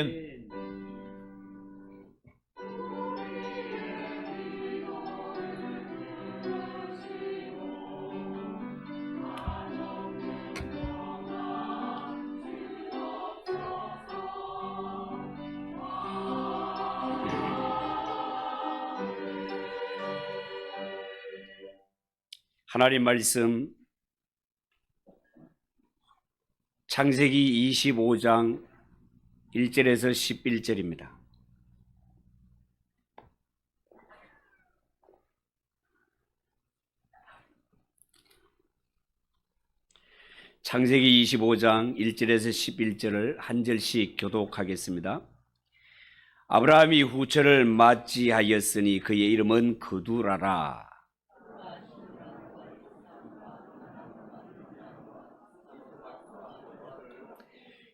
아멘. 하나님 말씀 창세기 25장 1절에서 11절입니다. 창세기 25장 1절에서 11절을 한 절씩 교독하겠습니다. 아브라함이 후처를 맞이하였으니 그의 이름은 그두라라.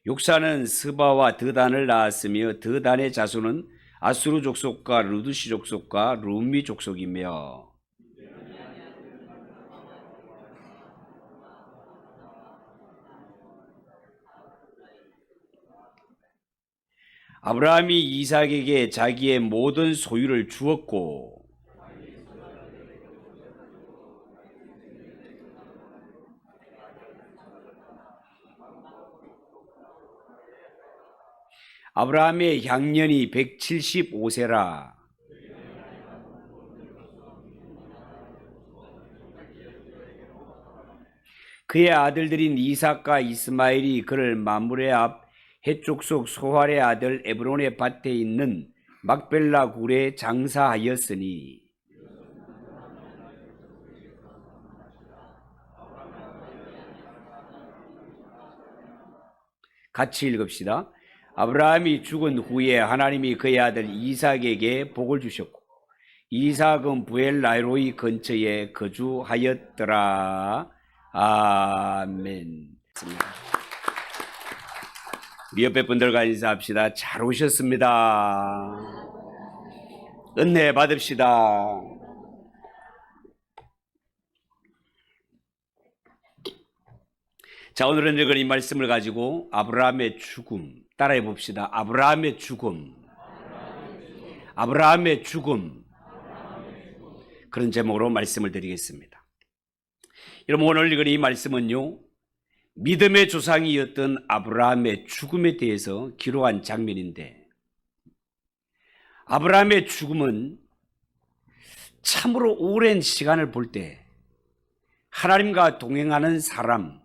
육사는 스바와 드단을 낳았으며 드단의 자손은 아수르 족속과 루드시 족속과 룸미 족속이며 아브라함이 이삭에게 자기의 모든 소유를 주었고 아브라함의 향년이 175세라. 그의 아들들인 이삭과 이스마엘이 그를 마므레 앞 헷족속 소할의 아들 에브론의 밭에 있는 막벨라 굴에 장사하였으니 같이 읽읍시다. 아브라함이 죽은 후에 하나님이 그의 아들 이삭에게 복을 주셨고 이삭은 부엘라이로이 근처에 거주하였더라. 아멘. 우리 옆에 분들과 인사합시다. 잘 오셨습니다. 은혜 받읍시다. 자, 오늘은 읽은 이 말씀을 가지고 아브라함의 죽음 따라해 봅시다. 아브라함의 죽음. 아브라함의 죽음. 그런 제목으로 말씀을 드리겠습니다. 여러분, 오늘 읽은 이 말씀은요, 믿음의 조상이었던 아브라함의 죽음에 대해서 기록한 장면인데, 아브라함의 죽음은 참으로 오랜 시간을 볼 때 하나님과 동행하는 사람,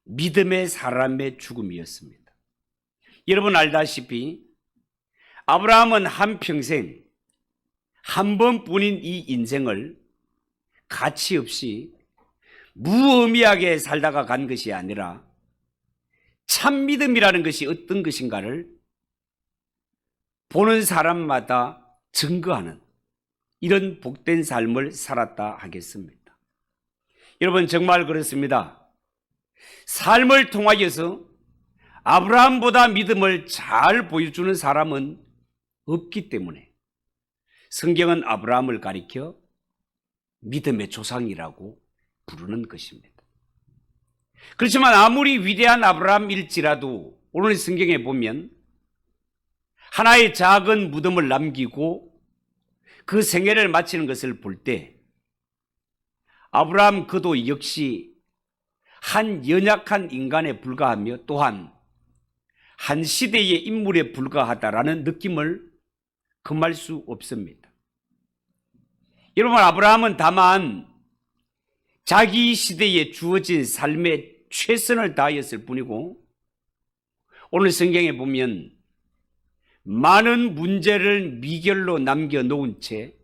믿음의 사람의 죽음이었습니다. 여러분 알다시피 아브라함은 한평생 한 번뿐인 이 인생을 가치 없이 무의미하게 살다가 간 것이 아니라 참 믿음이라는 것이 어떤 것인가를 보는 사람마다 증거하는 이런 복된 삶을 살았다 하겠습니다. 여러분 정말 그렇습니다. 삶을 통하여서 아브라함보다 믿음을 잘 보여주는 사람은 없기 때문에 성경은 아브라함을 가리켜 믿음의 조상이라고 부르는 것입니다. 그렇지만 아무리 위대한 아브라함일지라도 오늘 성경에 보면 하나의 작은 무덤을 남기고 그 생애를 마치는 것을 볼 때 아브라함 그도 역시 한 연약한 인간에 불과하며 또한 한 시대의 인물에 불과하다라는 느낌을 금할 수 없습니다. 여러분 아브라함은 다만 자기 시대에 주어진 삶에 최선을 다하였을 뿐이고 오늘 성경에 보면 많은 문제를 미결로 남겨놓은 채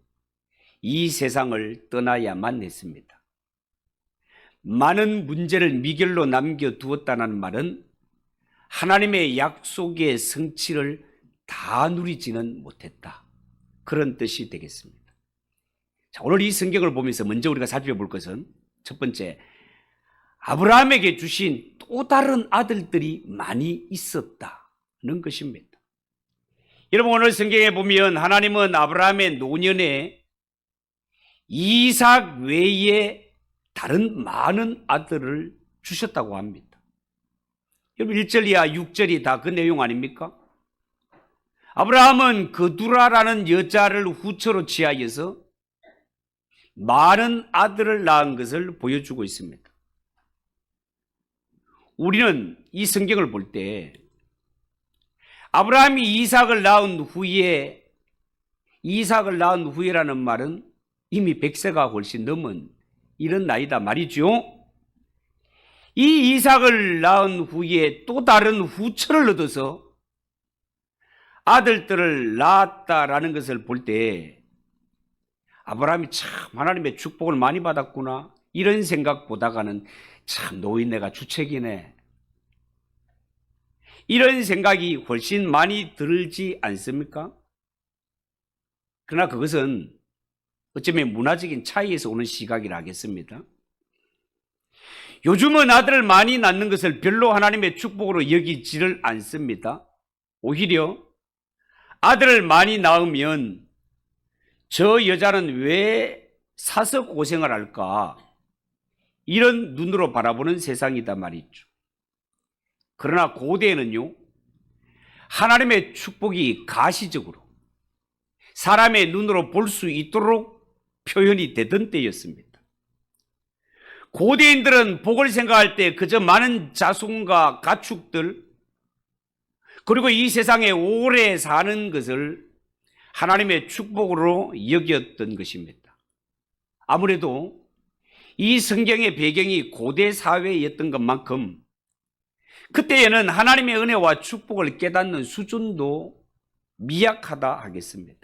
이 세상을 떠나야만 했습니다. 많은 문제를 미결로 남겨두었다는 말은 하나님의 약속의 성취를 다 누리지는 못했다. 그런 뜻이 되겠습니다. 자, 오늘 이 성경을 보면서 먼저 우리가 살펴볼 것은 첫 번째, 아브라함에게 주신 또 다른 아들들이 많이 있었다는 것입니다. 여러분 오늘 성경에 보면 하나님은 아브라함의 노년에 이삭 외에 다른 많은 아들을 주셨다고 합니다. 여러분 1절 이하 6절이 다 그 내용 아닙니까? 아브라함은 그두라라는 여자를 후처로 취하여서 많은 아들을 낳은 것을 보여주고 있습니다. 우리는 이 성경을 볼 때 아브라함이 이삭을 낳은 후에라는 말은 이미 100세가 훨씬 넘은 이런 나이다 말이죠. 이 이삭을 낳은 후에 또 다른 후처를 얻어서 아들들을 낳았다라는 것을 볼 때 아브라함이 참 하나님의 축복을 많이 받았구나 이런 생각보다가는 참 노인네가 주책이네 이런 생각이 훨씬 많이 들지 않습니까? 그러나 그것은 어쩌면 문화적인 차이에서 오는 시각이라 하겠습니다. 요즘은 아들을 많이 낳는 것을 별로 하나님의 축복으로 여기지를 않습니다. 오히려 아들을 많이 낳으면 저 여자는 왜 사서 고생을 할까? 이런 눈으로 바라보는 세상이다 말이죠. 그러나 고대에는요, 하나님의 축복이 가시적으로 사람의 눈으로 볼 수 있도록 표현이 되던 때였습니다. 고대인들은 복을 생각할 때 그저 많은 자손과 가축들, 그리고 이 세상에 오래 사는 것을 하나님의 축복으로 여겼던 것입니다. 아무래도 이 성경의 배경이 고대 사회였던 것만큼 그때에는 하나님의 은혜와 축복을 깨닫는 수준도 미약하다 하겠습니다.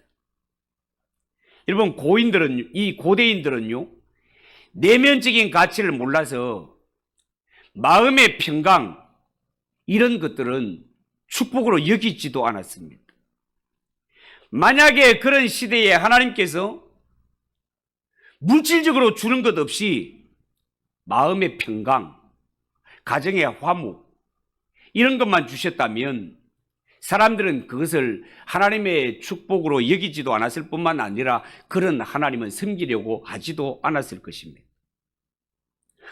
여러분, 고대인들은요, 내면적인 가치를 몰라서 마음의 평강, 이런 것들은 축복으로 여기지도 않았습니다. 만약에 그런 시대에 하나님께서 물질적으로 주는 것 없이 마음의 평강, 가정의 화목, 이런 것만 주셨다면 사람들은 그것을 하나님의 축복으로 여기지도 않았을 뿐만 아니라 그런 하나님은 섬기려고 하지도 않았을 것입니다.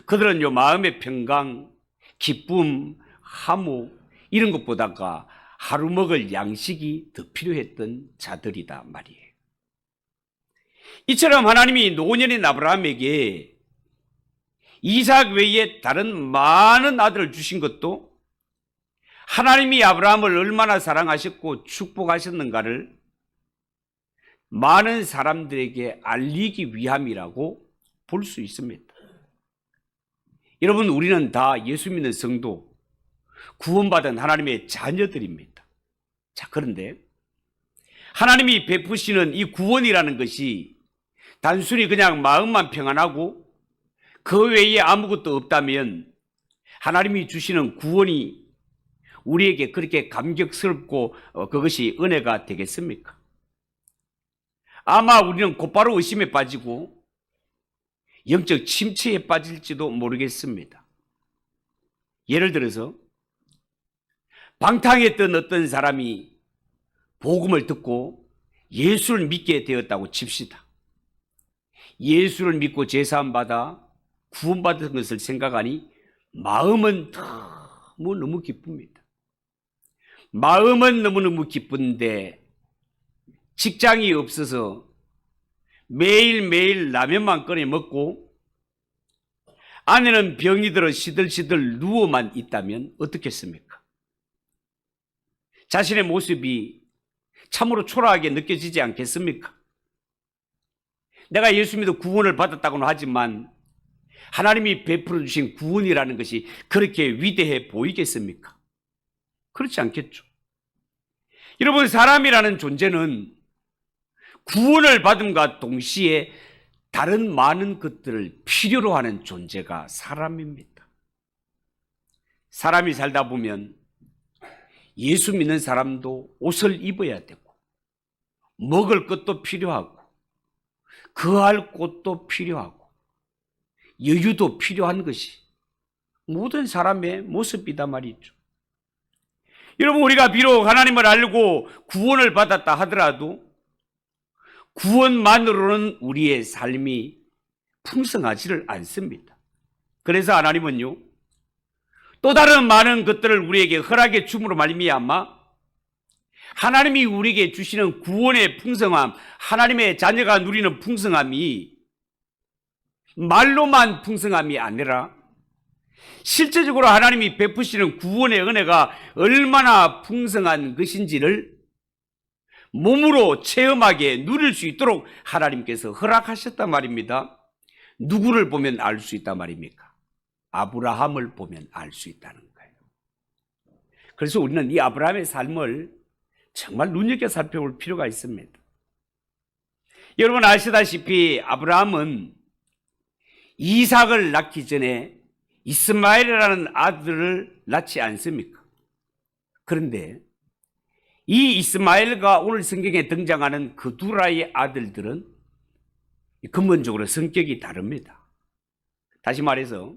그들은요, 마음의 평강, 기쁨, 화목, 이런 것보다가 하루 먹을 양식이 더 필요했던 자들이다 말이에요. 이처럼 하나님이 노년인 아브라함에게 이삭 외에 다른 많은 아들을 주신 것도 하나님이 아브라함을 얼마나 사랑하셨고 축복하셨는가를 많은 사람들에게 알리기 위함이라고 볼 수 있습니다. 여러분, 우리는 다 예수 믿는 성도, 구원받은 하나님의 자녀들입니다. 자, 그런데 하나님이 베푸시는 이 구원이라는 것이 단순히 그냥 마음만 평안하고 그 외에 아무것도 없다면 하나님이 주시는 구원이 우리에게 그렇게 감격스럽고 그것이 은혜가 되겠습니까? 아마 우리는 곧바로 의심에 빠지고 영적 침체에 빠질지도 모르겠습니다. 예를 들어서 방탕했던 어떤 사람이 복음을 듣고 예수를 믿게 되었다고 칩시다. 예수를 믿고 제사함 받아 구원받은 것을 생각하니 마음은 너무 기쁩니다. 마음은 너무너무 기쁜데 직장이 없어서 매일매일 라면만 꺼내 먹고 아내는 병이 들어 시들시들 누워만 있다면 어떻겠습니까? 자신의 모습이 참으로 초라하게 느껴지지 않겠습니까? 내가 예수 믿어 구원을 받았다고는 하지만 하나님이 베풀어 주신 구원이라는 것이 그렇게 위대해 보이겠습니까? 그렇지 않겠죠. 여러분, 사람이라는 존재는 구원을 받음과 동시에 다른 많은 것들을 필요로 하는 존재가 사람입니다. 사람이 살다 보면 예수 믿는 사람도 옷을 입어야 되고 먹을 것도 필요하고 거할 곳도 필요하고 여유도 필요한 것이 모든 사람의 모습이다 말이죠. 여러분, 우리가 비록 하나님을 알고 구원을 받았다 하더라도 구원만으로는 우리의 삶이 풍성하지를 않습니다. 그래서 하나님은요, 또 다른 많은 것들을 우리에게 허락해 줌으로 말미암아 하나님이 우리에게 주시는 구원의 풍성함, 하나님의 자녀가 누리는 풍성함이 말로만 풍성함이 아니라 실제적으로 하나님이 베푸시는 구원의 은혜가 얼마나 풍성한 것인지를 몸으로 체험하게 누릴 수 있도록 하나님께서 허락하셨단 말입니다. 누구를 보면 알 수 있단 말입니까? 아브라함을 보면 알 수 있다는 거예요. 그래서 우리는 이 아브라함의 삶을 정말 눈여겨 살펴볼 필요가 있습니다. 여러분 아시다시피 아브라함은 이삭을 낳기 전에 이스마엘이라는 아들을 낳지 않습니까? 그런데 이 이스마엘과 오늘 성경에 등장하는 그 두 아이의 아들들은 근본적으로 성격이 다릅니다. 다시 말해서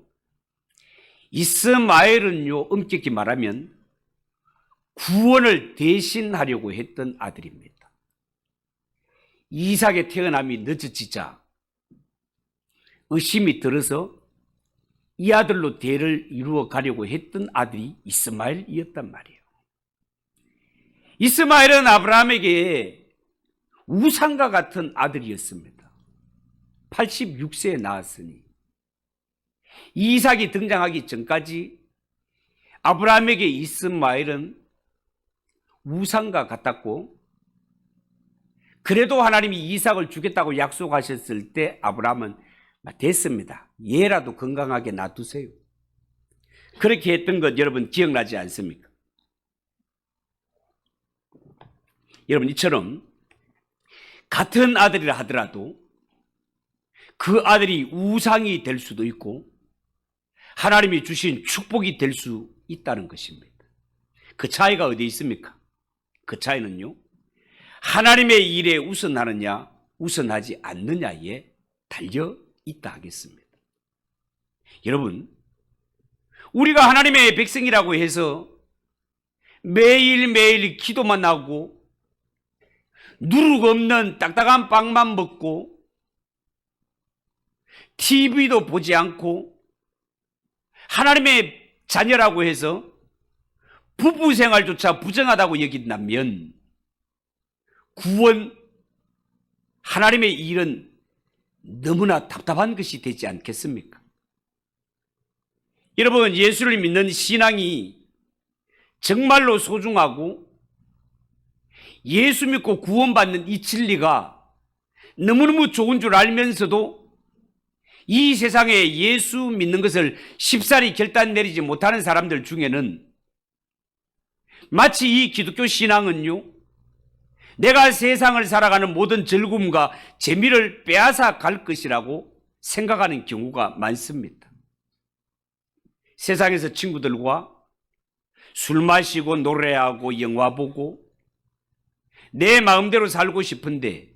이스마엘은요, 엄격히 말하면 구원을 대신하려고 했던 아들입니다. 이삭의 태어남이 늦어지자 의심이 들어서 이 아들로 대를 이루어 가려고 했던 아들이 이스마엘이었단 말이에요. 이스마엘은 아브라함에게 우상과 같은 아들이었습니다. 86세에 낳았으니 이삭이 등장하기 전까지 아브라함에게 이스마엘은 우상과 같았고, 그래도 하나님이 이삭을 주겠다고 약속하셨을 때 아브라함은 됐습니다, 얘라도 건강하게 놔두세요, 그렇게 했던 것 여러분 기억나지 않습니까? 여러분 이처럼 같은 아들이라 하더라도 그 아들이 우상이 될 수도 있고 하나님이 주신 축복이 될 수 있다는 것입니다. 그 차이가 어디에 있습니까? 그 차이는요, 하나님의 일에 우선하느냐 우선하지 않느냐에 달려 있다 하겠습니다. 여러분, 우리가 하나님의 백성이라고 해서 매일매일 기도만 하고 누룩 없는 딱딱한 빵만 먹고 TV도 보지 않고 하나님의 자녀라고 해서 부부 생활조차 부정하다고 여긴다면 구원, 하나님의 일은 너무나 답답한 것이 되지 않겠습니까? 여러분, 예수를 믿는 신앙이 정말로 소중하고 예수 믿고 구원받는 이 진리가 너무너무 좋은 줄 알면서도 이 세상에 예수 믿는 것을 쉽사리 결단 내리지 못하는 사람들 중에는 마치 이 기독교 신앙은요, 내가 세상을 살아가는 모든 즐거움과 재미를 빼앗아 갈 것이라고 생각하는 경우가 많습니다. 세상에서 친구들과 술 마시고 노래하고 영화 보고 내 마음대로 살고 싶은데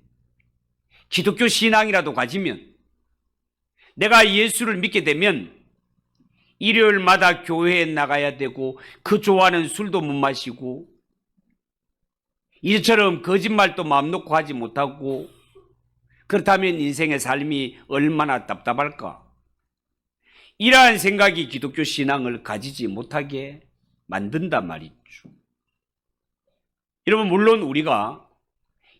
기독교 신앙이라도 가지면 내가 예수를 믿게 되면 일요일마다 교회에 나가야 되고 그 좋아하는 술도 못 마시고 이처럼 거짓말도 마음 놓고 하지 못하고, 그렇다면 인생의 삶이 얼마나 답답할까? 이러한 생각이 기독교 신앙을 가지지 못하게 만든단 말이죠. 여러분, 물론 우리가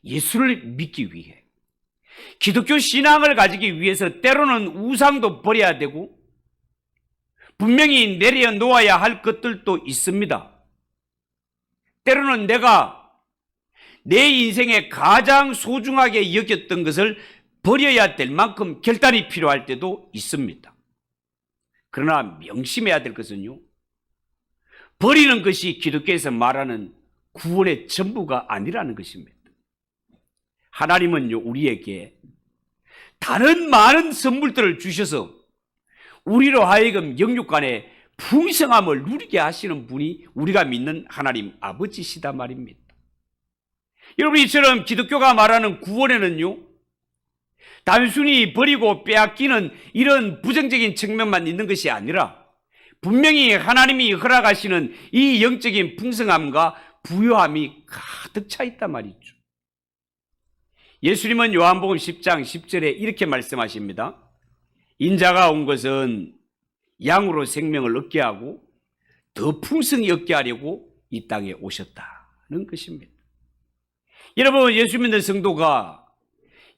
예수를 믿기 위해 기독교 신앙을 가지기 위해서 때로는 우상도 버려야 되고 분명히 내려놓아야 할 것들도 있습니다. 때로는 내가 내 인생에 가장 소중하게 여겼던 것을 버려야 될 만큼 결단이 필요할 때도 있습니다. 그러나 명심해야 될 것은요, 버리는 것이 기독교에서 말하는 구원의 전부가 아니라는 것입니다. 하나님은요, 우리에게 다른 많은 선물들을 주셔서 우리로 하여금 영육간에 풍성함을 누리게 하시는 분이 우리가 믿는 하나님 아버지시다 말입니다. 여러분, 이처럼 기독교가 말하는 구원에는요, 단순히 버리고 빼앗기는 이런 부정적인 측면만 있는 것이 아니라 분명히 하나님이 허락하시는 이 영적인 풍성함과 부요함이 가득 차 있단 말이죠. 예수님은 요한복음 10장 10절에 이렇게 말씀하십니다. 인자가 온 것은 양으로 생명을 얻게 하고 더 풍성히 얻게 하려고 이 땅에 오셨다는 것입니다. 여러분, 예수 믿는 성도가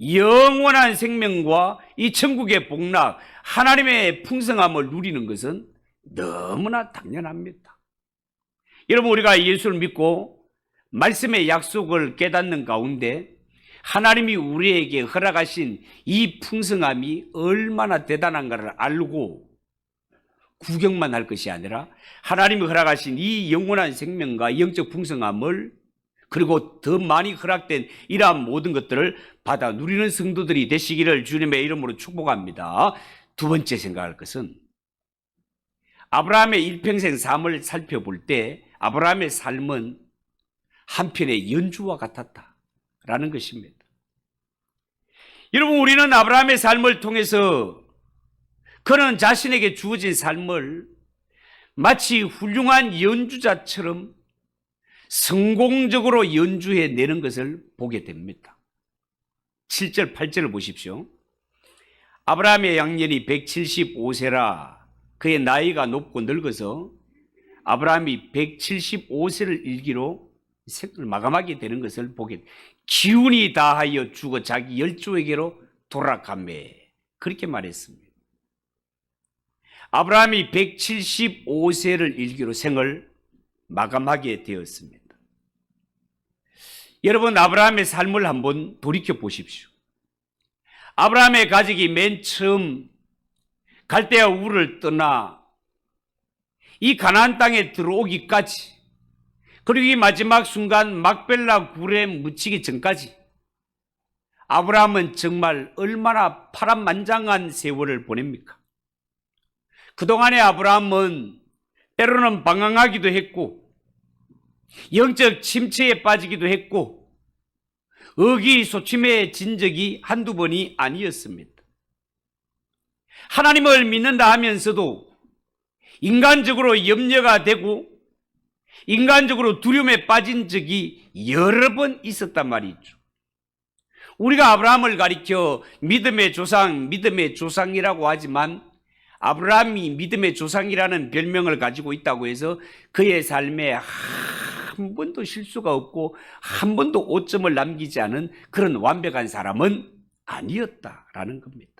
영원한 생명과 이 천국의 복락, 하나님의 풍성함을 누리는 것은 너무나 당연합니다. 여러분, 우리가 예수를 믿고 말씀의 약속을 깨닫는 가운데 하나님이 우리에게 허락하신 이 풍성함이 얼마나 대단한가를 알고 구경만 할 것이 아니라 하나님이 허락하신 이 영원한 생명과 영적 풍성함을, 그리고 더 많이 허락된 이러한 모든 것들을 받아 누리는 성도들이 되시기를 주님의 이름으로 축복합니다. 두 번째 생각할 것은 아브라함의 일평생 삶을 살펴볼 때 아브라함의 삶은 한편의 연주와 같았다라는 것입니다. 여러분, 우리는 아브라함의 삶을 통해서 그는 자신에게 주어진 삶을 마치 훌륭한 연주자처럼 성공적으로 연주해내는 것을 보게 됩니다. 7절, 8절을 보십시오. 아브라함의 양년이 175세라 그의 나이가 높고 늙어서 아브라함이 175세를 일기로 생을 마감하게 되는 것을 보게, 기운이 다하여 죽어 자기 열조에게로 돌아가매, 그렇게 말했습니다. 아브라함이 175세를 일기로 생을 마감하게 되었습니다. 여러분, 아브라함의 삶을 한번 돌이켜 보십시오. 아브라함의 가족이 맨 처음 갈대아 우르를 떠나 이 가나안 땅에 들어오기까지, 그리고 이 마지막 순간 막벨라 굴에 묻히기 전까지 아브라함은 정말 얼마나 파란만장한 세월을 보냅니까? 그동안에 아브라함은 때로는 방황하기도 했고 영적 침체에 빠지기도 했고 의기소침해진 적이 한두 번이 아니었습니다. 하나님을 믿는다 하면서도 인간적으로 염려가 되고 인간적으로 두려움에 빠진 적이 여러 번 있었단 말이죠. 우리가 아브라함을 가리켜 믿음의 조상이라고 하지만 아브라함이 믿음의 조상이라는 별명을 가지고 있다고 해서 그의 삶에 한 번도 실수가 없고 한 번도 오점을 남기지 않은 그런 완벽한 사람은 아니었다라는 겁니다.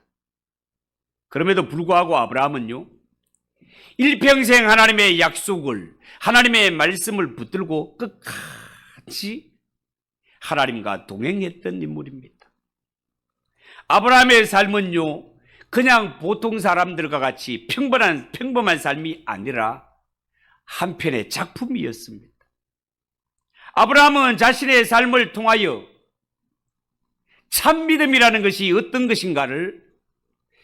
그럼에도 불구하고 아브라함은요, 일평생 하나님의 약속을, 하나님의 말씀을 붙들고 끝까지 하나님과 동행했던 인물입니다. 아브라함의 삶은요, 그냥 보통 사람들과 같이 평범한 삶이 아니라 한편의 작품이었습니다. 아브라함은 자신의 삶을 통하여 참 믿음이라는 것이 어떤 것인가를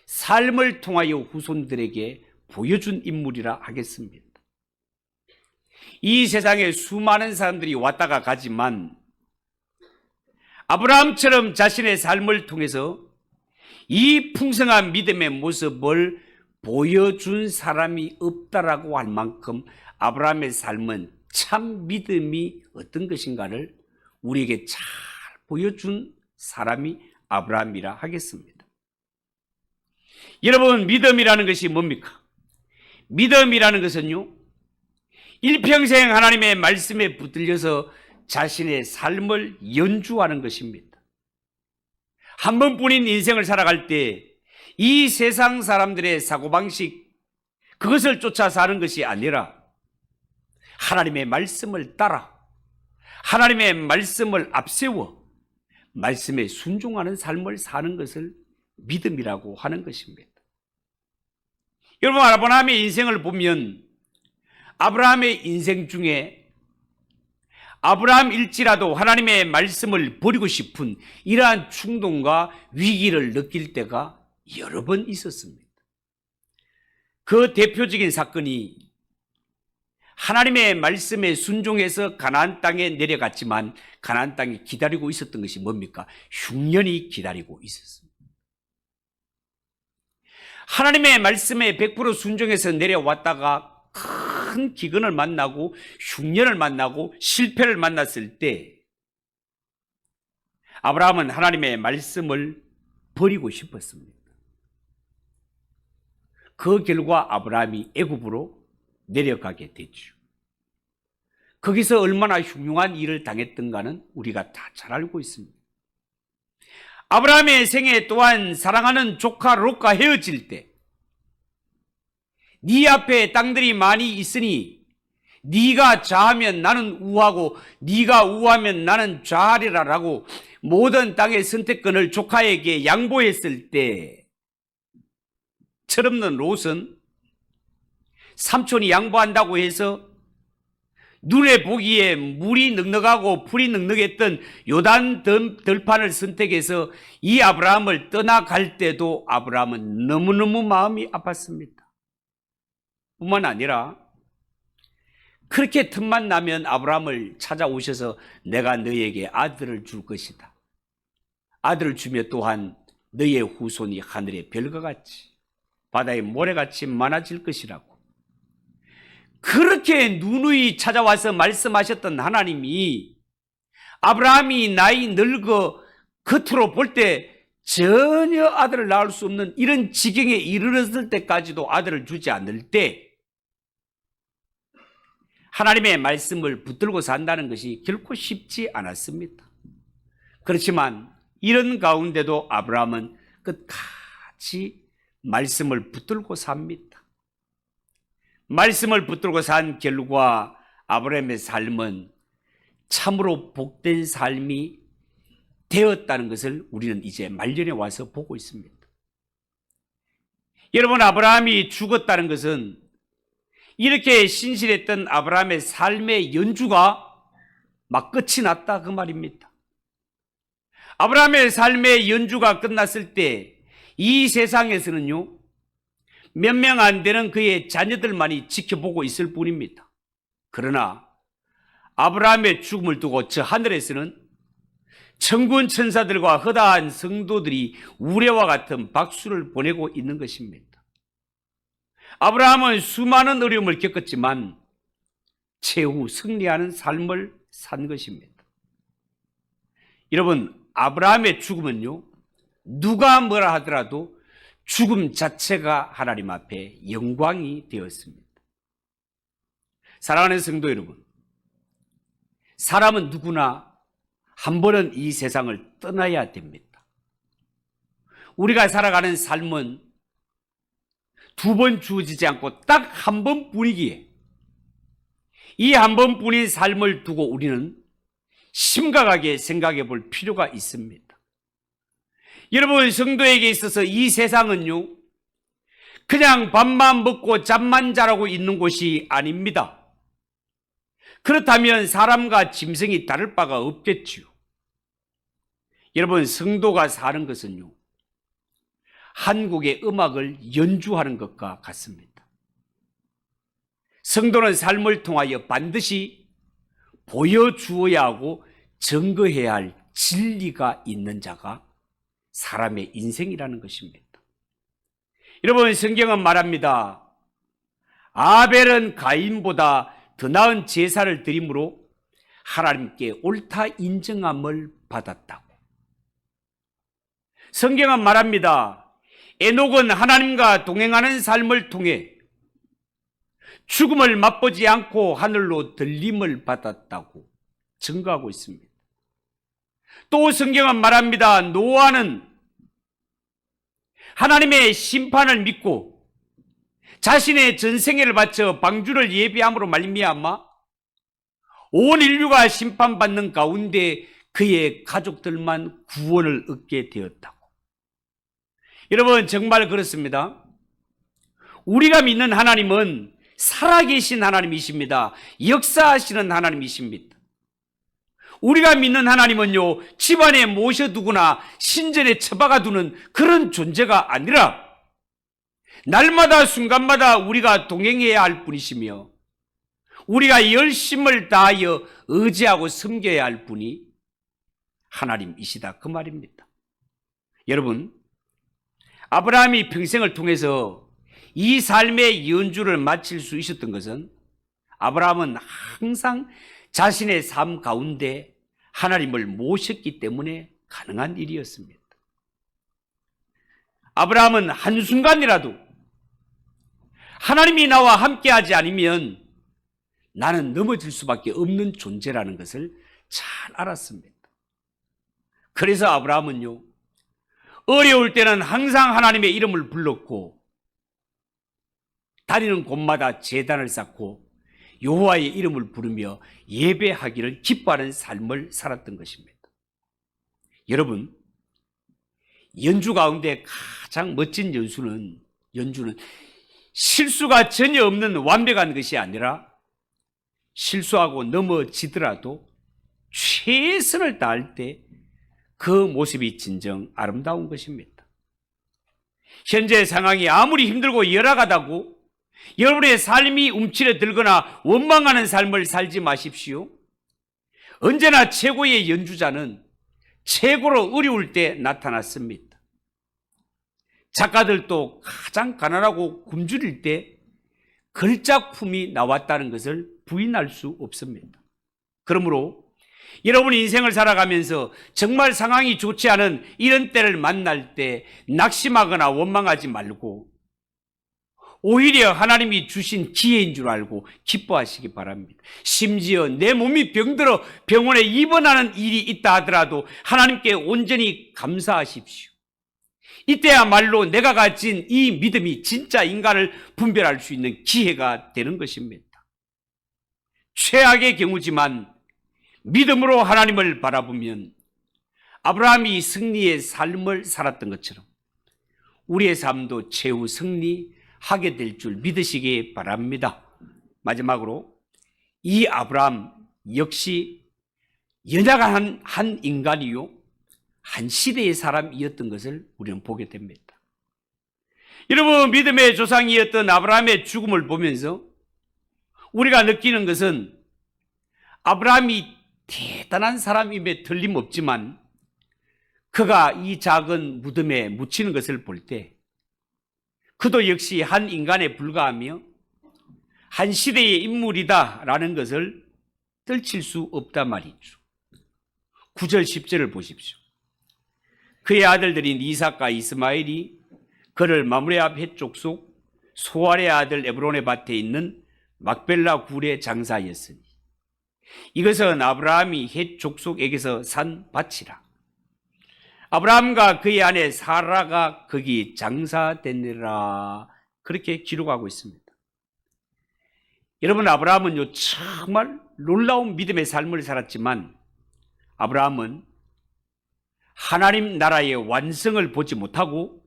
삶을 통하여 후손들에게 보여준 인물이라 하겠습니다. 이 세상에 수많은 사람들이 왔다가 가지만 아브라함처럼 자신의 삶을 통해서 이 풍성한 믿음의 모습을 보여준 사람이 없다라고 할 만큼 아브라함의 삶은 참 믿음이 어떤 것인가를 우리에게 잘 보여준 사람이 아브라함이라 하겠습니다. 여러분, 믿음이라는 것이 뭡니까? 믿음이라는 것은요, 일평생 하나님의 말씀에 붙들려서 자신의 삶을 연주하는 것입니다. 한 번뿐인 인생을 살아갈 때 이 세상 사람들의 사고방식, 그것을 쫓아 사는 것이 아니라 하나님의 말씀을 따라 하나님의 말씀을 앞세워 말씀에 순종하는 삶을 사는 것을 믿음이라고 하는 것입니다. 여러분, 아브라함의 인생을 보면 아브라함의 인생 중에 아브라함일지라도 하나님의 말씀을 버리고 싶은 이러한 충동과 위기를 느낄 때가 여러 번 있었습니다. 그 대표적인 사건이 하나님의 말씀에 순종해서 가나안 땅에 내려갔지만 가나안 땅이 기다리고 있었던 것이 뭡니까? 흉년이 기다리고 있었습니다. 하나님의 말씀에 100% 순종해서 내려왔다가 큰 기근을 만나고 흉년을 만나고 실패를 만났을 때 아브라함은 하나님의 말씀을 버리고 싶었습니다. 그 결과 아브라함이 애굽으로 내려가게 됐죠. 거기서 얼마나 흉흉한 일을 당했던가는 우리가 다 잘 알고 있습니다. 아브라함의 생애 또한 사랑하는 조카 롯과 헤어질 때 네 앞에 땅들이 많이 있으니 네가 좌하면 나는 우하고 네가 우하면 나는 좌하리라 라고 모든 땅의 선택권을 조카에게 양보했을 때 철없는 롯은 삼촌이 양보한다고 해서 눈에 보기에 물이 넉넉하고 풀이 넉넉했던 요단 들판을 선택해서 이 아브라함을 떠나갈 때도 아브라함은 너무너무 마음이 아팠습니다. 뿐만 아니라 그렇게 틈만 나면 아브라함을 찾아오셔서 내가 너에게 아들을 줄 것이다. 아들을 주며 또한 너의 후손이 하늘의 별과 같이 바다의 모래같이 많아질 것이라고. 그렇게 누누이 찾아와서 말씀하셨던 하나님이 아브라함이 나이 늙어 겉으로 볼 때 전혀 아들을 낳을 수 없는 이런 지경에 이르렀을 때까지도 아들을 주지 않을 때 하나님의 말씀을 붙들고 산다는 것이 결코 쉽지 않았습니다. 그렇지만 이런 가운데도 아브라함은 끝까지 말씀을 붙들고 삽니다. 말씀을 붙들고 산 결과 아브라함의 삶은 참으로 복된 삶이 되었다는 것을 우리는 이제 말년에 와서 보고 있습니다. 여러분, 아브라함이 죽었다는 것은 이렇게 신실했던 아브라함의 삶의 연주가 막 끝이 났다 그 말입니다. 아브라함의 삶의 연주가 끝났을 때 이 세상에서는요 몇 명 안 되는 그의 자녀들만이 지켜보고 있을 뿐입니다. 그러나 아브라함의 죽음을 두고 저 하늘에서는 천군 천사들과 허다한 성도들이 우레와 같은 박수를 보내고 있는 것입니다. 아브라함은 수많은 어려움을 겪었지만 최후 승리하는 삶을 산 것입니다. 여러분, 아브라함의 죽음은요 누가 뭐라 하더라도 죽음 자체가 하나님 앞에 영광이 되었습니다. 사랑하는 성도 여러분, 사람은 누구나 한 번은 이 세상을 떠나야 됩니다. 우리가 살아가는 삶은 두 번 주어지지 않고 딱 한 번뿐이기에 이 한 번뿐인 삶을 두고 우리는 심각하게 생각해 볼 필요가 있습니다. 여러분, 성도에게 있어서 이 세상은요 그냥 밥만 먹고 잠만 자라고 있는 곳이 아닙니다. 그렇다면 사람과 짐승이 다를 바가 없겠지요. 여러분, 성도가 사는 것은요 한국의 음악을 연주하는 것과 같습니다. 성도는 삶을 통하여 반드시 보여주어야 하고 증거해야 할 진리가 있는 자가 사람의 인생이라는 것입니다. 여러분, 성경은 말합니다. 아벨은 가인보다 더 나은 제사를 드림으로 하나님께 옳다 인정함을 받았다고. 성경은 말합니다. 에녹은 하나님과 동행하는 삶을 통해 죽음을 맛보지 않고 하늘로 들림을 받았다고 증거하고 있습니다. 또 성경은 말합니다. 노아는 하나님의 심판을 믿고 자신의 전생애를 바쳐 방주를 예비함으로 말미암아 온 인류가 심판받는 가운데 그의 가족들만 구원을 얻게 되었다고. 여러분, 정말 그렇습니다. 우리가 믿는 하나님은 살아계신 하나님이십니다. 역사하시는 하나님이십니다. 우리가 믿는 하나님은요 집안에 모셔두거나 신전에 처박아두는 그런 존재가 아니라 날마다 순간마다 우리가 동행해야 할 분이시며 우리가 열심을 다하여 의지하고 섬겨야 할 분이 하나님이시다 그 말입니다. 여러분, 아브라함이 평생을 통해서 이 삶의 연주를 마칠 수 있었던 것은 아브라함은 항상 자신의 삶 가운데 하나님을 모셨기 때문에 가능한 일이었습니다. 아브라함은 한순간이라도 하나님이 나와 함께하지 않으면 나는 넘어질 수밖에 없는 존재라는 것을 잘 알았습니다. 그래서 아브라함은요, 어려울 때는 항상 하나님의 이름을 불렀고 다니는 곳마다 제단을 쌓고 여호와의 이름을 부르며 예배하기를 기뻐하는 삶을 살았던 것입니다. 여러분, 연주 가운데 가장 멋진 연주는 실수가 전혀 없는 완벽한 것이 아니라 실수하고 넘어지더라도 최선을 다할 때 그 모습이 진정 아름다운 것입니다. 현재 상황이 아무리 힘들고 열악하다고 여러분의 삶이 움츠려 들거나 원망하는 삶을 살지 마십시오. 언제나 최고의 연주자는 최고로 어려울 때 나타났습니다. 작가들도 가장 가난하고 굶주릴 때 걸작품이 나왔다는 것을 부인할 수 없습니다. 그러므로 여러분 인생을 살아가면서 정말 상황이 좋지 않은 이런 때를 만날 때 낙심하거나 원망하지 말고 오히려 하나님이 주신 기회인 줄 알고 기뻐하시기 바랍니다. 심지어 내 몸이 병들어 병원에 입원하는 일이 있다 하더라도 하나님께 온전히 감사하십시오. 이때야말로 내가 가진 이 믿음이 진짜 인간을 분별할 수 있는 기회가 되는 것입니다. 최악의 경우지만 믿음으로 하나님을 바라보면 아브라함이 승리의 삶을 살았던 것처럼 우리의 삶도 최후 승리하게 될 줄 믿으시기 바랍니다. 마지막으로 이 아브라함 역시 연약한 한 인간이요, 한 시대의 사람이었던 것을 우리는 보게 됩니다. 여러분, 믿음의 조상이었던 아브라함의 죽음을 보면서 우리가 느끼는 것은 아브라함이 대단한 사람임에 틀림없지만 그가 이 작은 무덤에 묻히는 것을 볼 때 그도 역시 한 인간에 불과하며 한 시대의 인물이다라는 것을 떨칠 수 없단 말이죠. 9절 10절을 보십시오. 그의 아들들인 이삭과 이스마엘이 그를 마므레 앞 해쪽 속 소알의 아들 에브론의 밭에 있는 막벨라 굴의 장사였으니 이것은 아브라함이 헷 족속에게서 산 밭이라. 아브라함과 그의 아내 사라가 거기 장사되니라. 그렇게 기록하고 있습니다. 여러분, 아브라함은요 정말 놀라운 믿음의 삶을 살았지만 아브라함은 하나님 나라의 완성을 보지 못하고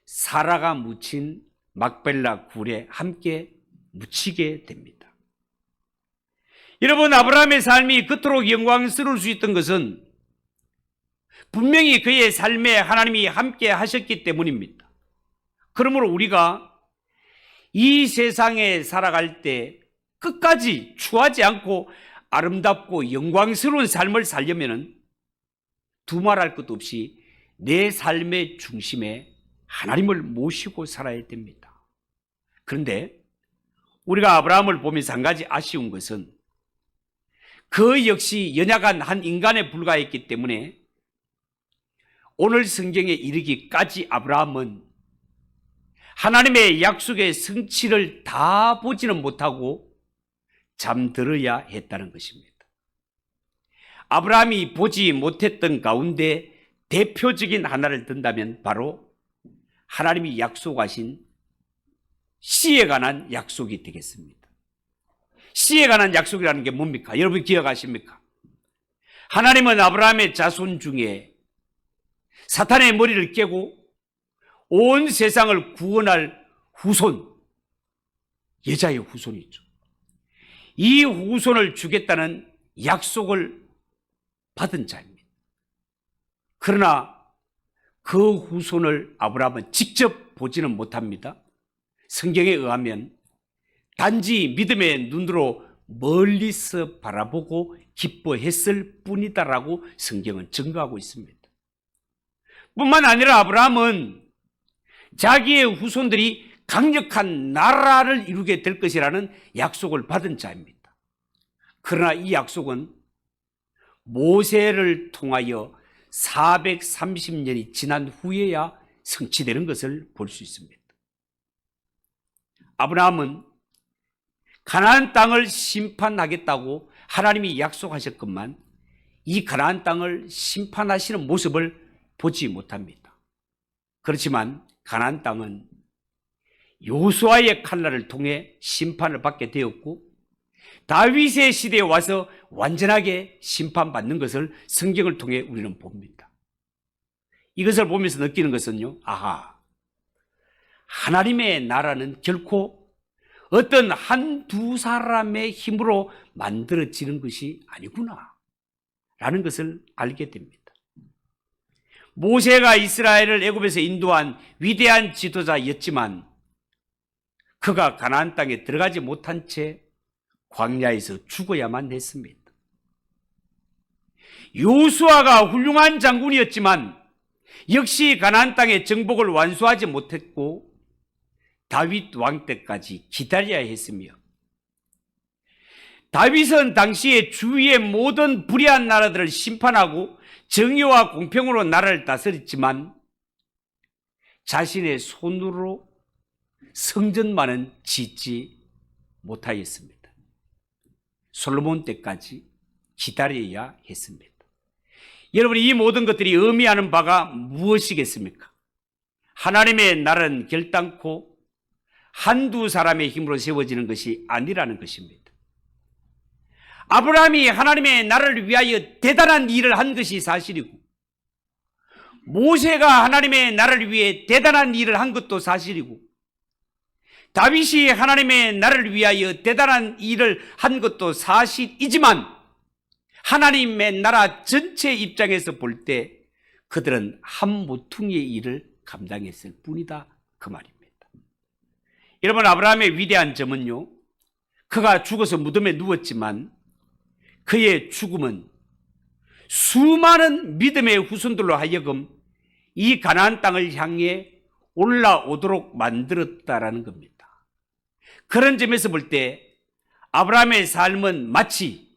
사라가 묻힌 막벨라 굴에 함께 묻히게 됩니다. 여러분, 아브라함의 삶이 그토록 영광스러울 수 있던 것은 분명히 그의 삶에 하나님이 함께 하셨기 때문입니다. 그러므로 우리가 이 세상에 살아갈 때 끝까지 추하지 않고 아름답고 영광스러운 삶을 살려면 두말할 것도 없이 내 삶의 중심에 하나님을 모시고 살아야 됩니다. 그런데 우리가 아브라함을 보면서 한 가지 아쉬운 것은 그 역시 연약한 한 인간에 불과했기 때문에 오늘 성경에 이르기까지 아브라함은 하나님의 약속의 성취를 다 보지는 못하고 잠들어야 했다는 것입니다. 아브라함이 보지 못했던 가운데 대표적인 하나를 든다면 바로 하나님이 약속하신 씨에 관한 약속이 되겠습니다. 씨에 관한 약속이라는 게 뭡니까? 여러분 기억하십니까? 하나님은 아브라함의 자손 중에 사탄의 머리를 깨고 온 세상을 구원할 후손, 여자의 후손이죠. 이 후손을 주겠다는 약속을 받은 자입니다. 그러나 그 후손을 아브라함은 직접 보지는 못합니다. 성경에 의하면 단지 믿음의 눈으로 멀리서 바라보고 기뻐했을 뿐이다라고 성경은 증거하고 있습니다. 뿐만 아니라 아브라함은 자기의 후손들이 강력한 나라를 이루게 될 것이라는 약속을 받은 자입니다. 그러나 이 약속은 모세를 통하여 430년이 지난 후에야 성취되는 것을 볼 수 있습니다. 아브라함은 가나안 땅을 심판하겠다고 하나님이 약속하셨건만 이 가나안 땅을 심판하시는 모습을 보지 못합니다. 그렇지만 가나안 땅은 요수아의 칼날을 통해 심판을 받게 되었고 다윗의 시대에 와서 완전하게 심판받는 것을 성경을 통해 우리는 봅니다. 이것을 보면서 느끼는 것은요, 아하, 하나님의 나라는 결코 어떤 한두 사람의 힘으로 만들어지는 것이 아니구나 라는 것을 알게 됩니다. 모세가 이스라엘을 애굽에서 인도한 위대한 지도자였지만 그가 가나안 땅에 들어가지 못한 채 광야에서 죽어야만 했습니다. 요수아가 훌륭한 장군이었지만 역시 가나안 땅의 정복을 완수하지 못했고 다윗 왕 때까지 기다려야 했으며 다윗은 당시에 주위의 모든 불의한 나라들을 심판하고 정의와 공평으로 나라를 다스렸지만 자신의 손으로 성전만은 짓지 못하였습니다. 솔로몬 때까지 기다려야 했습니다. 여러분, 이 모든 것들이 의미하는 바가 무엇이겠습니까? 하나님의 나라는 결단코 한두 사람의 힘으로 세워지는 것이 아니라는 것입니다. 아브라함이 하나님의 나라를 위하여 대단한 일을 한 것이 사실이고 모세가 하나님의 나라를 위해 대단한 일을 한 것도 사실이고 다윗이 하나님의 나라를 위하여 대단한 일을 한 것도 사실이지만 하나님의 나라 전체 입장에서 볼 때 그들은 한 모퉁이의 일을 감당했을 뿐이다 그 말입니다. 여러분, 아브라함의 위대한 점은요, 그가 죽어서 무덤에 누웠지만 그의 죽음은 수많은 믿음의 후손들로 하여금 이 가나안 땅을 향해 올라오도록 만들었다라는 겁니다. 그런 점에서 볼 때 아브라함의 삶은 마치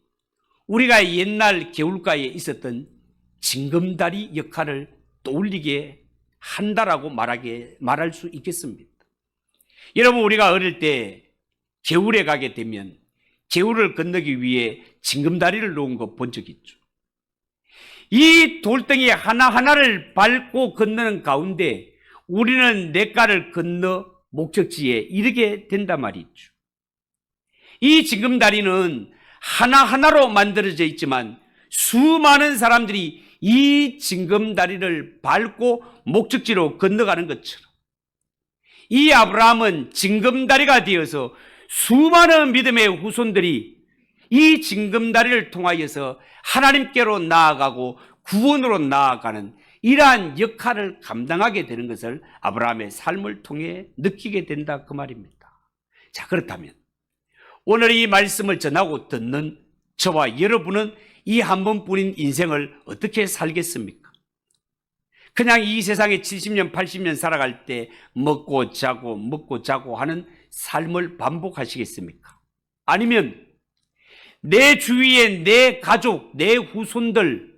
우리가 옛날 개울가에 있었던 징검다리 역할을 떠올리게 한다라고 말할 수 있겠습니다. 여러분, 우리가 어릴 때 개울에 가게 되면 개울을 건너기 위해 징검다리를 놓은 거 본 적 있죠. 이 돌덩이 하나하나를 밟고 건너는 가운데 우리는 냇가를 건너 목적지에 이르게 된단 말이죠. 이 징검다리는 하나하나로 만들어져 있지만 수많은 사람들이 이 징검다리를 밟고 목적지로 건너가는 것처럼 이 아브라함은 징검다리가 되어서 수많은 믿음의 후손들이 이 징검다리를 통하여서 하나님께로 나아가고 구원으로 나아가는 이러한 역할을 감당하게 되는 것을 아브라함의 삶을 통해 느끼게 된다 그 말입니다. 자, 그렇다면 오늘 이 말씀을 전하고 듣는 저와 여러분은 이 한 번뿐인 인생을 어떻게 살겠습니까? 그냥 이 세상에 70년 80년 살아갈 때 먹고 자고 하는 삶을 반복하시겠습니까? 아니면 내 주위에 내 가족, 내 후손들,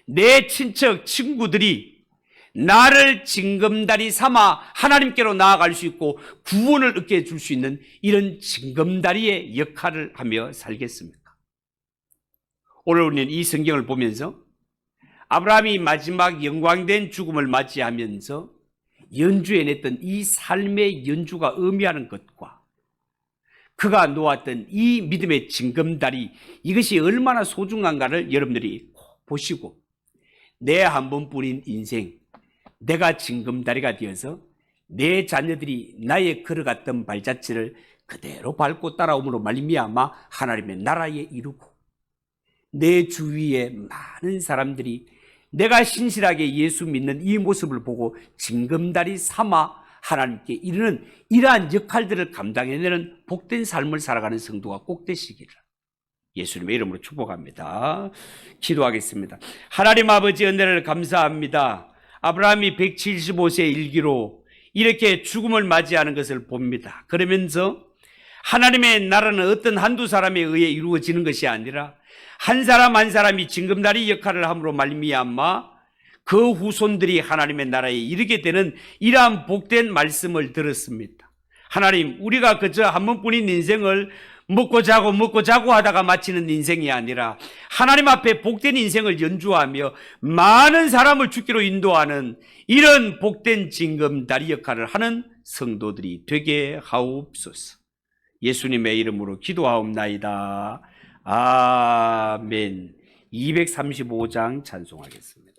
내 친척, 친구들이 나를 징검다리 삼아 하나님께로 나아갈 수 있고 구원을 얻게 해줄 수 있는 이런 징검다리의 역할을 하며 살겠습니까? 오늘 우리는 이 성경을 보면서 아브라함이 마지막 영광된 죽음을 맞이하면서 연주해냈던 이 삶의 연주가 의미하는 것과 그가 놓았던 이 믿음의 징검다리, 이것이 얼마나 소중한가를 여러분들이 보시고 내 한 번뿐인 인생, 내가 징검다리가 되어서 내 자녀들이 나의 걸어갔던 발자취를 그대로 밟고 따라옴으로 말미암아 하나님의 나라에 이루고 내 주위에 많은 사람들이 내가 신실하게 예수 믿는 이 모습을 보고 징검다리 삼아 하나님께 이르는 이러한 역할들을 감당해내는 복된 삶을 살아가는 성도가 꼭 되시기를 예수님의 이름으로 축복합니다. 기도하겠습니다. 하나님 아버지, 은혜를 감사합니다. 아브라함이 175세 일기로 이렇게 죽음을 맞이하는 것을 봅니다. 그러면서 하나님의 나라는 어떤 한두 사람에 의해 이루어지는 것이 아니라 한 사람 한 사람이 징검다리 역할을 함으로 말미암아 그 후손들이 하나님의 나라에 이르게 되는 이러한 복된 말씀을 들었습니다. 하나님, 우리가 그저 한 번뿐인 인생을 먹고 자고 하다가 마치는 인생이 아니라 하나님 앞에 복된 인생을 연주하며 많은 사람을 주기로 인도하는 이런 복된 징검다리 역할을 하는 성도들이 되게 하옵소서. 예수님의 이름으로 기도하옵나이다. 아멘. 235장 찬송하겠습니다.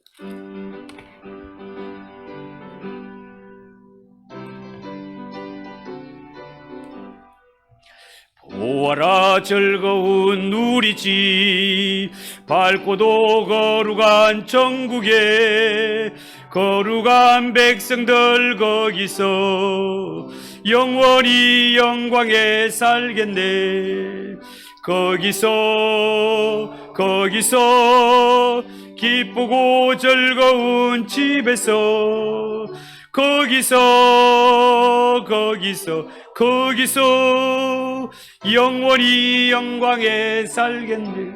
보아라 즐거운 우리 집, 밝고도 거룩한 천국에 거룩한 백성들 거기서 영원히 영광에 살겠네. 거기서 기쁘고 즐거운 집에서 거기서 영원히 영광에 살겠네.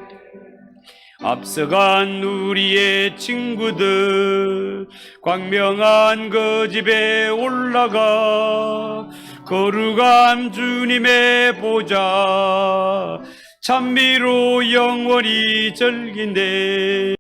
앞서간 우리의 친구들 광명한 그 집에 올라가 거룩한 주님의 보좌 찬미로 영원히 즐긴대.